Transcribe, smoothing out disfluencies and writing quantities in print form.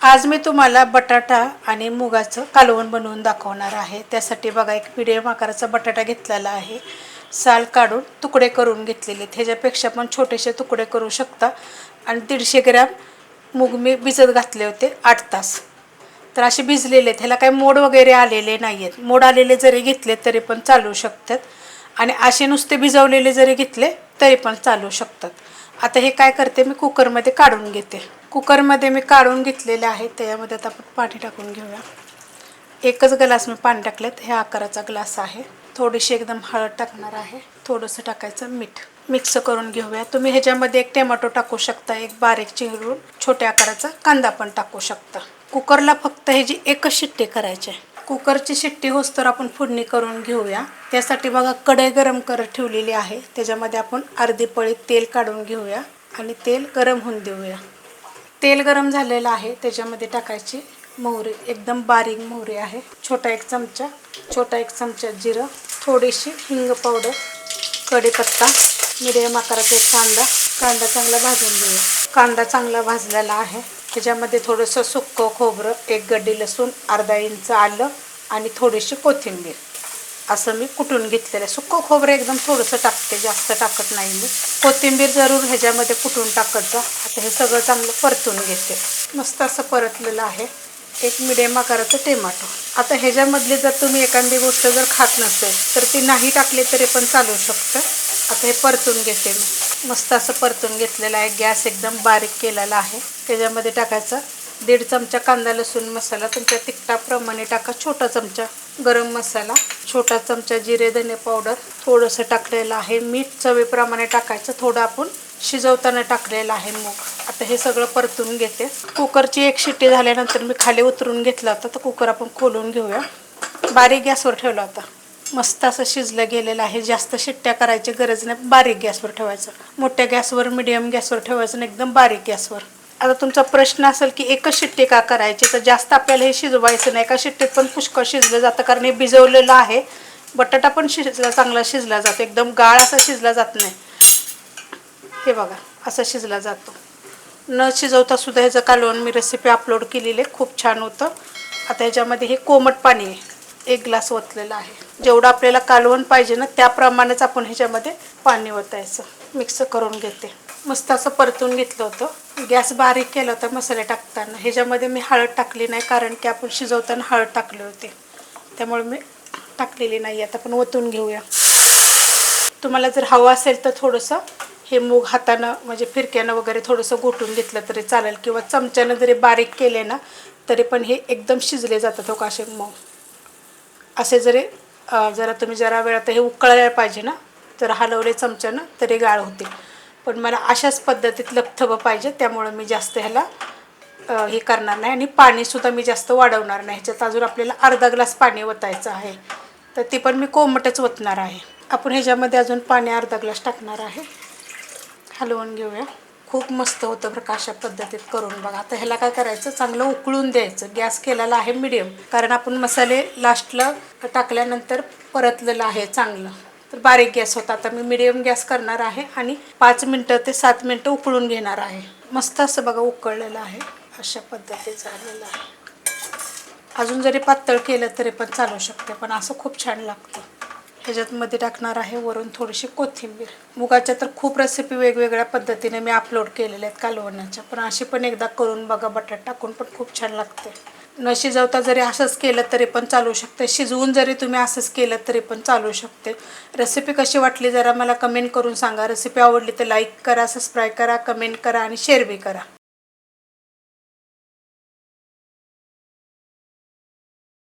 आज मी तुम्हाला बटाटा आणि मुगाचं कालवण बनवून दाखवणार आहे। त्यासाठी बघा एक मीडियम आकाराचा बटाटा घेतलेला आहे, साल काढून तुकडे करून घेतलेले। ह्याच्यापेक्षा पण छोटेसे तुकडे करू शकता। आणि 150 ग्रॅम मूग मी भिजत घातले होते 8 तास, तर असे भिजलेले आहेत। ह्याला काही मोड वगैरे आलेले नाही आहेत। मोड आलेले जरी घेतले तरी पण चालू शकतात आणि असे नुसते भिजवलेले जरी घेतले तरी पण चालू शकतात। आता हे काय करते, मी कुकरमध्ये काढून घेते। कुकरमध्ये मी काढून घेतलेले आहे, त्यामध्ये आता आपण पाणी टाकून घेऊया। एकच ग्लास मी पाणी टाकलेत, ह्या आकाराचा ग्लास आहे। थोडीशी एकदम हळद टाकणार आहे, थोडंसं टाकायचं मीठ। मिक्स करून घेऊया। तुम्ही ह्याच्यामध्ये एक टोमॅटो टाकू शकता, एक बारीक चिरून छोट्या आकाराचा कांदा पण टाकू शकता। कुकरला फक्त ह्याची एकच शिट्टी करायची आहे। कुकरची शिट्टी होस्तोवर आपण फोडणी करून घेऊया। त्यासाठी बघा कढई गरम करत ठेवलेली आहे, त्याच्यामध्ये आपण अर्धी पळी तेल काढून घेऊया आणि तेल गरम होऊन देऊया। तेल गरम झालेलं आहे, त्याच्यामध्ये टाकायची मोहरी, एकदम बारीक मोहरी आहे। छोटा एक चमचा जिरं, थोडीशी हिंग पावडर, कढीपत्ता, मीडियम आकाराचा एक कांदा चांगला भाजून घेऊया। कांदा चांगला भाजलेला आहे, त्याच्यामध्ये थोडंसं सुक्कं खोबरं, एक गड्डी लसूण, अर्धा इंच आलं आणि थोडीशी कोथिंबीर असं मी कुटून घेतलेलं आहे। सुक्कं खोबरं एकदम थोडंसं टाकते, जास्त टाकत नाही मी। कोथिंबीर जरूर ह्याच्यामध्ये कुटून टाकत जा। आता हे सगळं चांगलं परतून घेते। मस्त असं परतलेलं आहे। एक मीडियम आकाराचं टोमॅटो। आता ह्याच्यामधली जर तुम्ही एखादी गोष्ट जर खात नसेल तर ती नाही टाकली तरी पण चालू शकतं। आता हे परतून घेते मी। मस्त असं परतून घेतलेलं आहे। गॅस एकदम बारीक केलेला आहे। त्याच्यामध्ये टाकायचं 1.5 चमचा कांदा लसूण मसाला, तुमच्या तिखटाप्रमाणे टाका। छोटा चमचा गरम मसाला, छोटा चमचा जिरे धने पावडर, थोडंसं टाकलेलं आहे मीठ, चवीप्रमाणे टाकायचं। थोडं आपण शिजवताना टाकलेलं आहे मूग। आता हे सगळं परतून घेते। कुकरची एक शिट्टी झाल्यानंतर मी खाली उतरून घेतला होता, तर कुकर आपण खोलून घेऊया। बारीक गॅसवर ठेवला होता। मस्त असं शिजलं गेलेलं आहे। जास्त शिट्ट्या करायची गरज नाही, बारीक गॅसवर ठेवायचं। मोठ्या गॅसवर, मीडियम गॅसवर ठेवायचं आणि एकदम बारीक गॅसवर। आता तुमचा प्रश्न असेल की एकच शिट्टी का करायची, तर जास्त आपल्याला हे शिजवायचं नाही। एका शिट्टीत पण पुष्कळ शिजलं जातं, कारण हे भिजवलेलं आहे। बटाटा पण चांगला शिजला जातो, एकदम गाळ असा शिजला जात नाही। हे बघा असं शिजला जातो। न शिजवता सुद्धा ह्याचं कालवण मी रेसिपी अपलोड केलेली आहे, खूप छान होतं। आता ह्याच्यामध्ये हे कोमट पाणी आहे, 1 ग्लास ओतलेलं आहे। जेवढं आपल्याला कालवण पाहिजे ना त्याप्रमाणेच आपण ह्याच्यामध्ये पाणी ओतायचं। मिक्स करून घेते। मस्त असं परतून घेतलं होतं। गॅस बारीक केला होता मसाले टाकताना। ह्याच्यामध्ये मी हळद टाकली नाही, कारण की आपण शिजवताना हळद टाकली होती, त्यामुळे मी टाकलेली नाही। आता आपण ओतून घेऊया। तुम्हाला जर हवं असेल तर थोडंसं हे मूग हातानं म्हणजे फिरक्यानं वगैरे थोडंसं घोटून घेतलं तरी चालेल, किंवा चमच्यानं जरी बारीक केले ना तरी पण हे एकदम शिजले जातात। हो का असे मऊ असे जरी जरा तुम्ही जरा वेळात हे उकळायला पाहिजे ना, जर हलवले चमच्यानं तरी गाळ होतील। पण मला अशाच पद्धतीत लपथबं पाहिजे, त्यामुळे मी जास्त ह्याला हे करणार नाही। आणि पाणीसुद्धा मी जास्त वाढवणार नाही। ह्याच्यात अजून आपल्याला अर्धा ग्लास पाणी ओतायचं आहे, तर ती पण मी कोमटच ओतणार आहे। आपण ह्याच्यामध्ये अजून पाणी अर्धा ग्लास टाकणार आहे। हलवून घेऊया। खूप मस्त होतं बरं का अशा पद्धतीत करून बघा। आता ह्याला काय करायचं, चांगलं उकळून द्यायचं। गॅस केलेला आहे मीडियम, कारण आपण मसाले लास्टला टाकल्यानंतर परतलेलं आहे चांगलं, तर बारीक गॅस होता। आता मी मीडियम गॅस करणार आहे आणि 5 मिनटं ते 7 मिनटं उकळून घेणार आहे। मस्त असं बघा उकळलेलं आहे, अशा पद्धतीत झालेलं आहे। अजून जरी पातळ केलं तरी पण चालू शकते, पण असं खूप छान लागतं। ह्याच्यामध्ये टाकणार आहे वरून थोडीशी कोथिंबीर। मुगाच्या तर खूप रेसिपी वेगवेगळ्या पद्धतीने मी अपलोड केलेल्या आहेत कालवणाच्या, पण अशी पण एकदा करून बघा। बटाटा टाकून पण खूप छान लागते। न शिजवता जरी असंच केलं तरी पण चालू शकते, शिजवून जरी तुम्ही असंच केलं तरी पण चालू शकते। रेसिपी कशी वाटली जरा मला कमेंट करून सांगा। रेसिपी आवडली तर लाईक करा, सबस्क्राईब करा, कमेंट करा आणि शेअर बी करा।